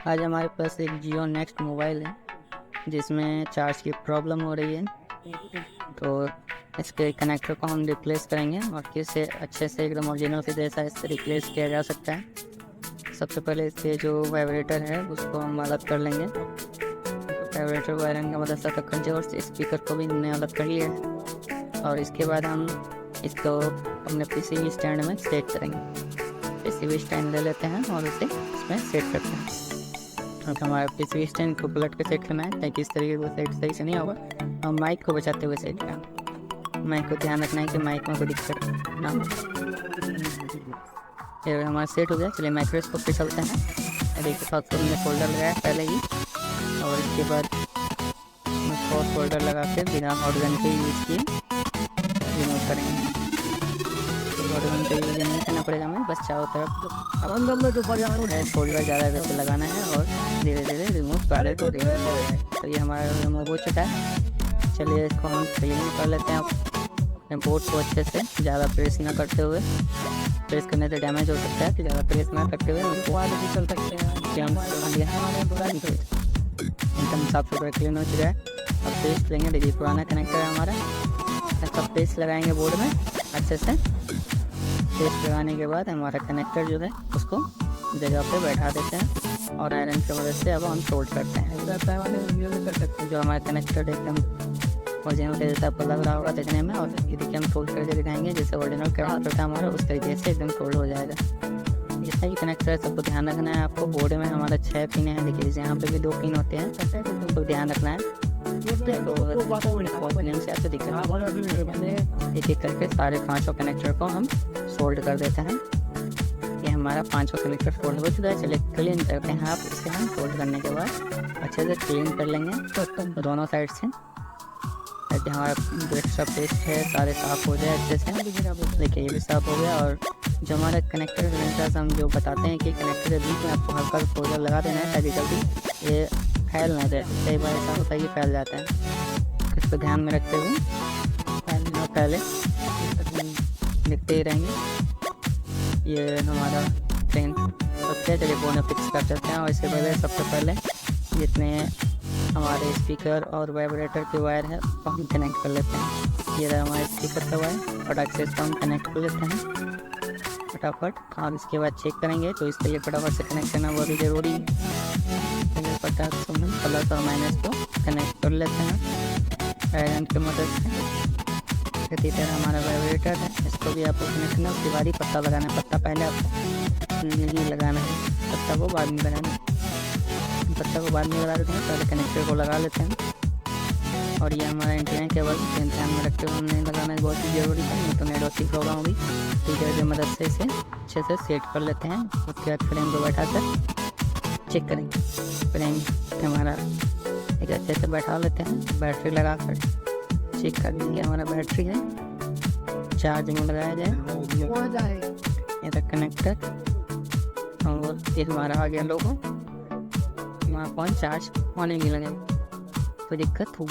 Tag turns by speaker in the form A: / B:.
A: आज हमारे पास एक जियो नेक्स्ट मोबाइल है जिसमें चार्ज की प्रॉब्लम हो रही है। तो इसके कनेक्टर को हम रिप्लेस करेंगे और किसे अच्छे से एकदम ओरिजिनल के जैसा इससे रिप्लेस किया जा सकता है। सबसे पहले इसके जो वाइब्रेटर है उसको हम अलग कर लेंगे। वाइब्रेटर को आयरन की मदद से अलग कर और स्पीकर को भी हमने अलग कर लिया है। और इसके बाद हम इसको अपने पीसीबी स्टैंड में सेट करेंगे। पीसीबी स्टैंड ले लेते हैं और उसे इसमें सेट करते हैं। और हमारे पीसीबी स्टैंड को पलट के सेट करना है ताकि इस तरीके को सेट सही से नहीं होगा। और माइक को बचाते हुए सेट करना, माइक को ध्यान रखना है कि माइक में कोई दिक्कत ना हो। ये हमारा सेट हो गया। चलिए माइक्रोस्कोप पे चलते हैं। देखिए साथ हमने फोल्डर लगाया पहले ही, और इसके बाद फोल्डर लगा के बिना हॉटगन के यूज़ किए रिमूव करेंगे। हॉटगन का यूज नहीं करना पड़ेगा हमें, बस चारों तरफ फोल्डर ज़्यादा वैसे लगाना है और धीरे धीरे रिमूव कर तो ये हमारा रिमूव हो चुका है। चलिए इसको हम क्लीन कर लेते हैं अपने बोर्ड को अच्छे से, ज़्यादा प्रेस ना करते हुए। प्रेस करने से डैमेज हो सकता है, तो ज़्यादा प्रेस ना करते हुए उसको आगे भी चल सकते हैं। एकदम साफ सुथरा क्लीन हो चुका है। अब पेस्ट लेंगे। देखिए पुराना कनेक्टर है हमारा। सब पेस्ट लगाएंगे बोर्ड में अच्छे से। पेस्ट लगाने के बाद हमारा कनेक्टर जो है उसको जगह पे बैठा देते हैं और आयरन की मदद से अब हम सोल्ड करते हैं। जो हमारा कनेक्टर एकदम ओरिजिनल के जैसा आपको लग रहा होगा देखने में, और ये देखिए हम सोल्ड करके दिखाएंगे जैसे ओरिजिनल कनेक्टर था हमारा उस तरीके से एकदम सोल्ड हो जाएगा। जैसा ही कनेक्टर है सबको ध्यान रखना है आपको। बोर्ड में हमारा 6 पिन है। देखिए जैसे यहाँ पे भी 2 पिन होते हैं, सबको ध्यान रखना है। से आपको दिक्कत एक एक करके सारे 5 कनेक्टर को हम सोल्ड कर देते हैं। ये हमारा 5 कनेक्टर सोल्ड हो चुका है। चलिए क्लीन करते हैं। आप इसे हम सोल्ड करने के बाद अच्छे से क्लीन कर लेंगे दोनों साइड से, ताकि हमारा जो एक्स्ट्रा पेस्ट है सारे साफ़ हो जाए अच्छे से। देखिए ये भी साफ़ हो गया। और जो हमारा कनेक्टर हम जो बताते हैं कि कनेक्टर के बीच में आपको हल्का फोल्डर लगा देना है ताकि जल्दी ये फैल ना जाए। कई बार ऐसा होता है कि फैल जाता है, इसको ध्यान में रखते हुए पहले लिखते ही रहेंगे। ये हमारा ट्रेन सबसे टेलीफोन फिक्स कर सकते हैं। और इससे पहले सबसे पहले जितने हमारे स्पीकर और वाइब्रेटर के वायर है उसको हम कनेक्ट कर लेते हैं। ये रहा हमारे स्पीकर का वायर, फटाक से इसको हम कनेक्ट कर लेते हैं फटाफट। और इसके बाद चेक करेंगे तो इसके लिए फटाफट से कनेक्ट करना बहुत ही ज़रूरी है। फटाक से हम प्लस और माइनस को कनेक्ट कर लेते हैं आयरन की मदद से। इसी तरह हमारा वाइब्रेटर है, इसको भी आपको कनेक्ट करना है। उसके बाद ही पत्ता लगाना है। पत्ता पहले आपको नहीं लगाना है, पत्ता को बाद में लगाना है। पत्ता को बाद में लगा देते हैं, पहले कनेक्टर को लगा लेते हैं। और ये हमारा एंटीना केबल ध्यान में रखते हुए हमने लगाना बहुत ही ज़रूरी है, नहीं तो नेट की प्रॉब्लम होगी। टीचर की मदद से इसे अच्छे से सेट कर लेते हैं। उसके बाद फ्रेम को बैठा कर चेक करेंगे। फ्रेम हमारा एक अच्छे से बैठा लेते हैं। बैटरी लगा कर चेक कर लेंगे। हमारा बैटरी है, चार्ज में लगाया जाए ये तक कनेक्टर। और ये हमारा आ गया लोगो। हमारा फ़ोन चार्ज होने नहीं लगेगा, कोई दिक्कत हो